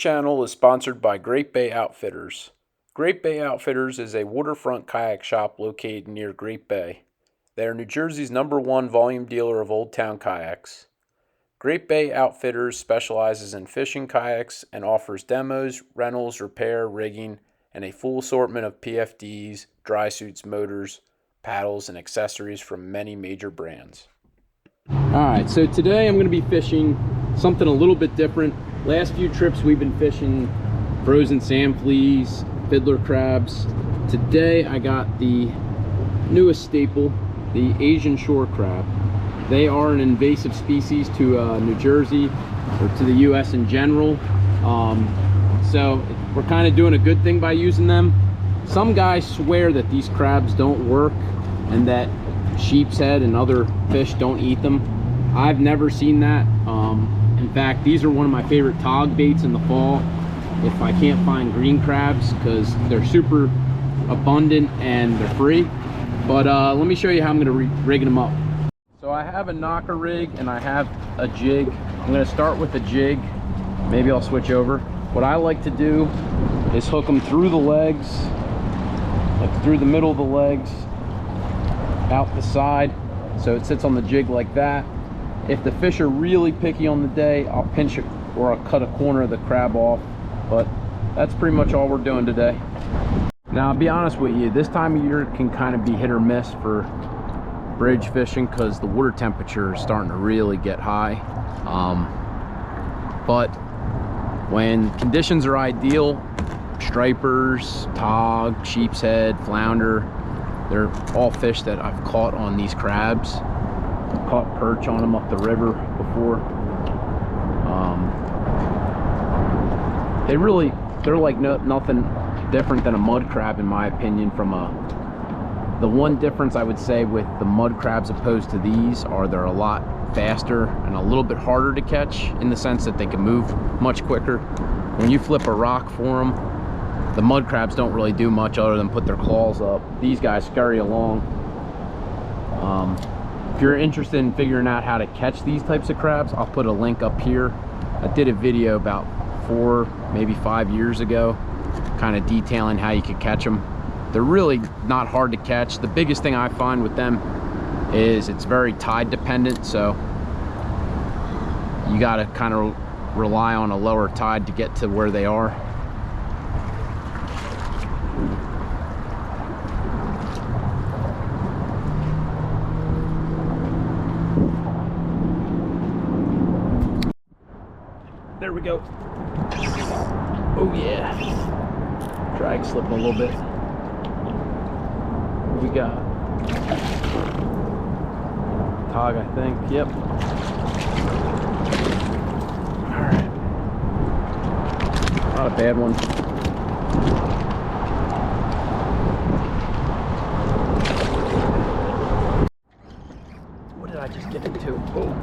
channel is sponsored by Great Bay Outfitters. Great Bay Outfitters is a waterfront kayak shop located near Great Bay. They are New Jersey's #1 volume dealer of Old Town kayaks. Great Bay Outfitters specializes in fishing kayaks and offers demos, rentals, repair, rigging, and a full assortment of PFDs, dry suits, motors, paddles, and accessories from many major brands. Alright, so today I'm going to be fishing something a little bit different. Last few trips we've been fishing frozen sand fleas, fiddler crabs. Today I got the newest staple, the Asian shore crab. They are an invasive species to New Jersey, or to the US in general. So we're kind of doing a good thing by using them. Some guys swear that these crabs don't work and that sheepshead and other fish don't eat them. I've never seen that. In fact, these are one of my favorite tog baits in the fall if I can't find green crabs, because they're super abundant and they're free. But let me show you how I'm going to rig them up. So I have a knocker rig and I have a jig. I'm going to start with the jig. Maybe I'll switch over. What I like to do is hook them through the legs, like through the middle of the legs, out the side, so it sits on the jig like that. If the fish are really picky on the day, I'll pinch it or I'll cut a corner of the crab off, but that's pretty much all we're doing today. Now, I'll be honest with you, this time of year can kind of be hit or miss for bridge fishing because the water temperature is starting to really get high. But when conditions are ideal, stripers, tog, sheepshead, flounder, they're all fish that I've caught on these crabs. I've caught perch on them up the river before. They're like nothing different than a mud crab in my opinion. The one difference I would say with the mud crabs opposed to these are they're a lot faster and a little bit harder to catch, in the sense that they can move much quicker. When you flip a rock for them, the mud crabs don't really do much other than put their claws up. These guys scurry along. If you're interested in figuring out how to catch these types of crabs, I'll put a link up here. I did a video about 4, maybe 5 years ago, kind of detailing how you could catch them. They're really not hard to catch. The biggest thing I find with them is it's very tide dependent, so you got to kind of rely on a lower tide to get to where they are. There we go. Oh yeah. Drag slipping a little bit. What we got? Tog, I think. Yep. Alright. Not a bad one. What did I just get into? Oh.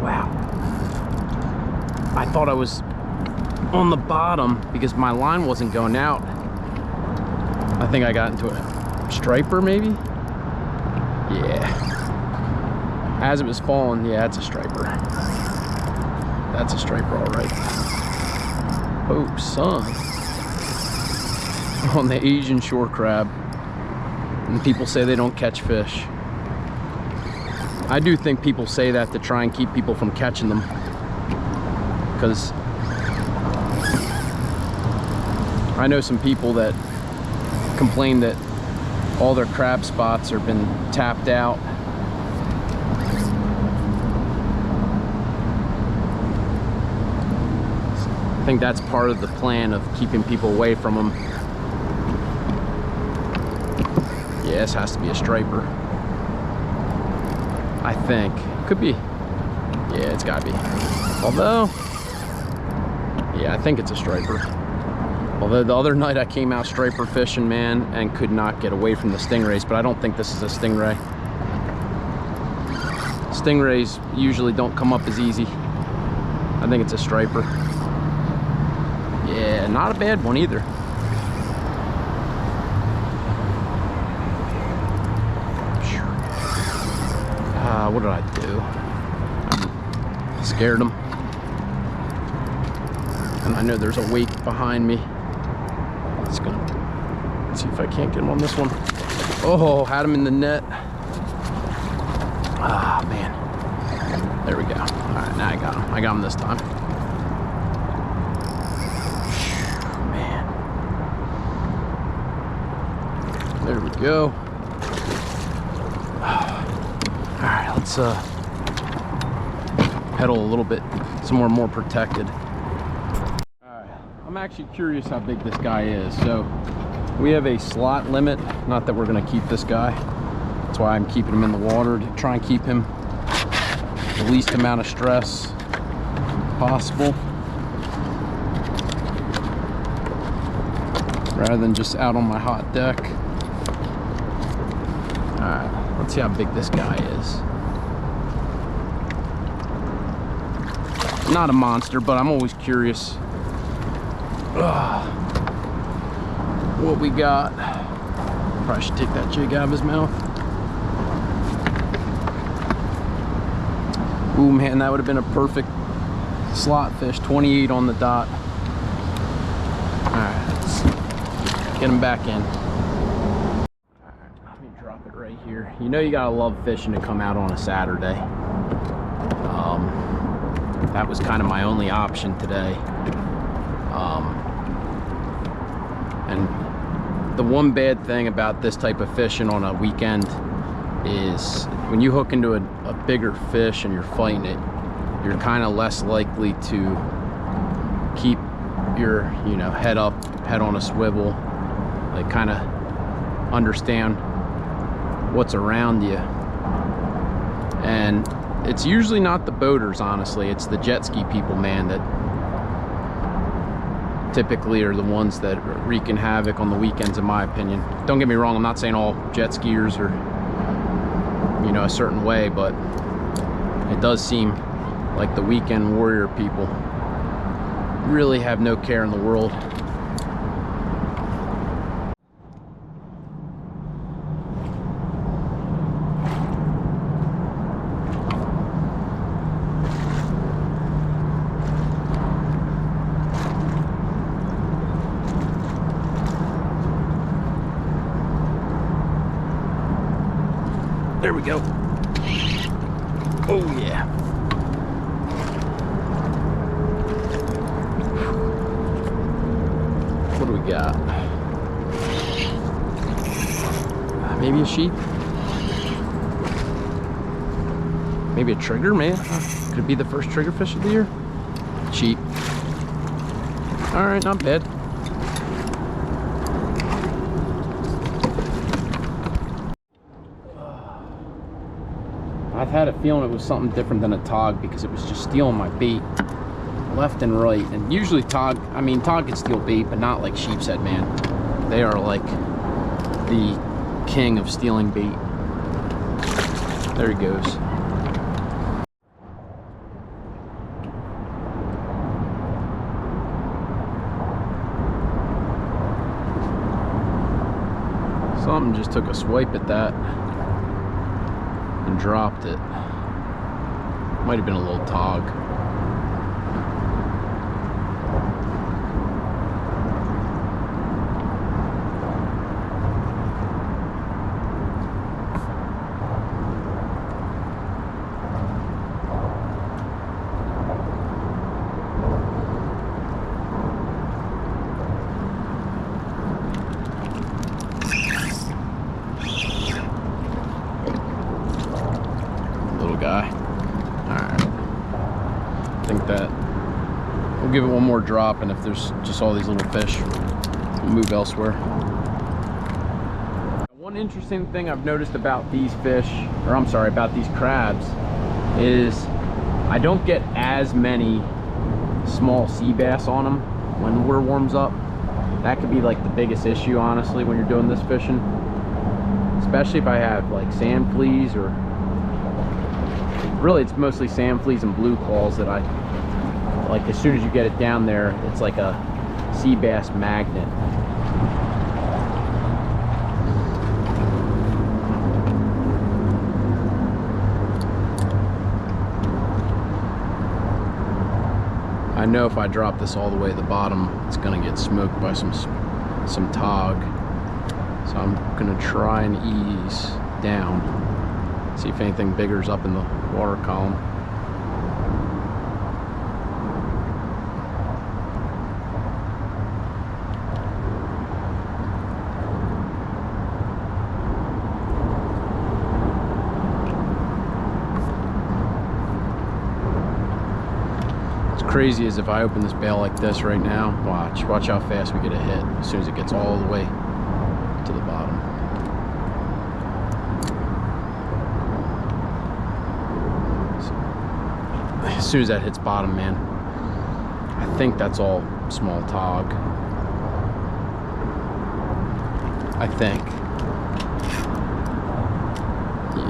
Wow. I thought I was on the bottom because my line wasn't going out. I think I got into a striper maybe? Yeah. As it was falling, yeah, it's a striper. That's a striper, all right. Oh, son. On the Asian shore crab. And people say they don't catch fish. I do think people say that to try and keep people from catching them, because I know some people that complain that all their crab spots have been tapped out. I think that's part of the plan of keeping people away from them. Yeah, this has to be a striper. I think. Could be. Yeah, it's gotta be. Although, yeah, I think it's a striper. Although the other night I came out striper fishing, man, and could not get away from the stingrays, but I don't think this is a stingray. Stingrays usually don't come up as easy. I think it's a striper. Yeah, not a bad one either. What did I do? Scared them. And I know there's a wake behind me. Let's see if I can't get him on this one. Oh, had him in the net. Ah, man. There we go. All right, now I got him. I got him this time. Man. There we go. All right, let's pedal a little bit somewhere more protected. I'm actually curious how big this guy is. So we have a slot limit, not that we're going to keep this guy. That's why I'm keeping him in the water, to try and keep him the least amount of stress possible, rather than just out on my hot deck. All right, let's see how big this guy is. Not a monster, but I'm always curious what we got. Probably should take that jig out of his mouth. Ooh, man, that would have been a perfect slot fish. 28 on the dot. All right, let's get him back in. All right, let me drop it right here. You know you gotta love fishing to come out on a Saturday. That was kind of my only option today. And the one bad thing about this type of fishing on a weekend is when you hook into a bigger fish and you're fighting it, you're kind of less likely to keep your, head up, head on a swivel, like kind of understand what's around you. And it's usually not the boaters, honestly. It's the jet ski people, man, that typically are the ones that are wreaking havoc on the weekends, in my opinion. Don't get me wrong, I'm not saying all jet skiers are, a certain way, but it does seem like the weekend warrior people really have no care in the world. There we go. Oh yeah. What do we got? Maybe a sheep? Maybe a trigger, man? Could it be the first trigger fish of the year? Sheep. All right, not bad. I've had a feeling it was something different than a tog because it was just stealing my bait left and right. And usually tog can steal bait, but not like Sheepshead, man. They are like the king of stealing bait. There he goes. Something just took a swipe at that and dropped it. Might have been a little tog. Guy. Alright. I think that we'll give it one more drop, and if there's just all these little fish, we'll move elsewhere. One interesting thing I've noticed about these fish, or I'm sorry, about these crabs, is I don't get as many small sea bass on them when the water warms up. That could be like the biggest issue, honestly, when you're doing this fishing. Especially if I have like sand fleas, or really it's mostly sand fleas and blue claws that I like. As soon as you get it down there, it's like a sea bass magnet. I know if I drop this all the way to the bottom, it's gonna get smoked by some tog. So I'm gonna try and ease down, see if anything bigger's up in the water column. Crazy is if I open this bail like this right now, watch how fast we get a hit as soon as it gets all the way to the bottom. So, as soon as that hits bottom, man, I think that's all small tog. I think.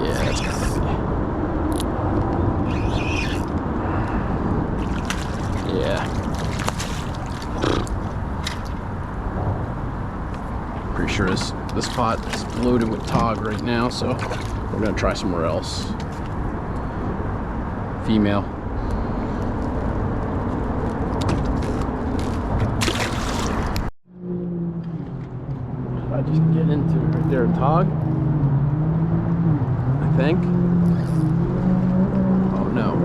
Yeah, that's gotta be. Yeah. Pretty sure this spot is loaded with tog right now, so we're gonna try somewhere else. Female. I just get into it right there, tog. I think. Oh no.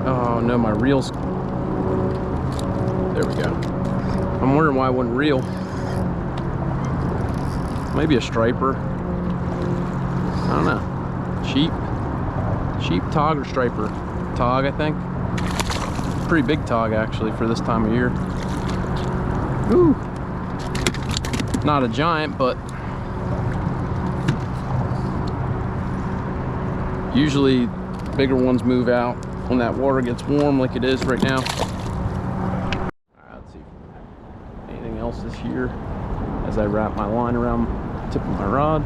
Oh no, my reel's... There we go. I'm wondering why it wouldn't reel. Maybe a striper. I don't know. Sheep tog or striper? Tog, I think. Pretty big tog actually for this time of year. Woo! Not a giant, but usually bigger ones move out when that water gets warm like it is right now. Alright, let's see if anything else is here as I wrap my line around the tip of my rod.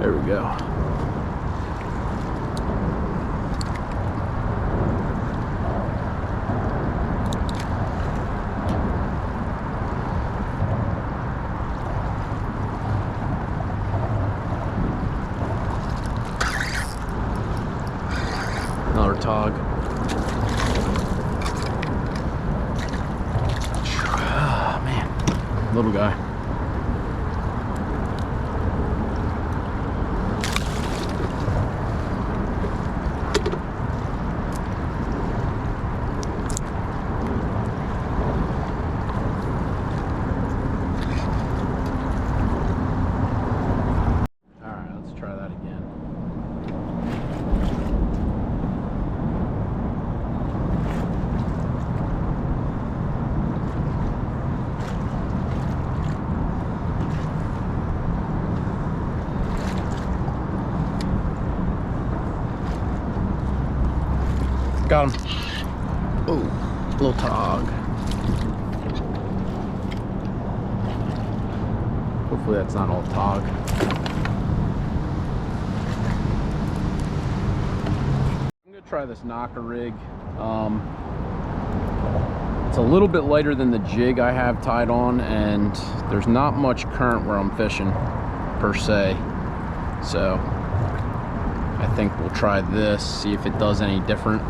There we go. Another tog. Oh, man, little guy. All right, let's try that again. Got him. Oh, little tog. Hopefully that's not all tog. I'm gonna try this knocker rig. It's a little bit lighter than the jig I have tied on, and there's not much current where I'm fishing per se. So I think we'll try this, see if it does any different.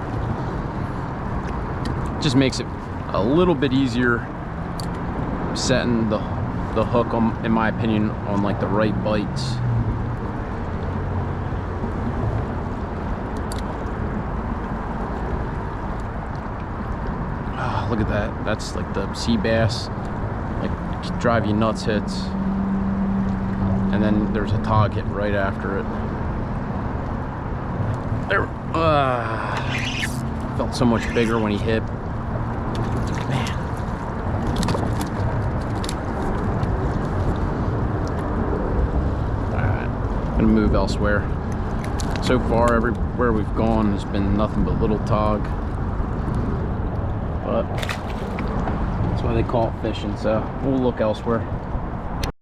Just makes it a little bit easier setting the hook on, in my opinion, on like the right bites. Oh, look at that. That's like the sea bass, like drive you nuts hits. And then there's a tog hit right after it. There. Felt so much bigger when he hit. Gonna move elsewhere. So far, everywhere we've gone has been nothing but little tog, but that's why they call it fishing, so we'll look elsewhere.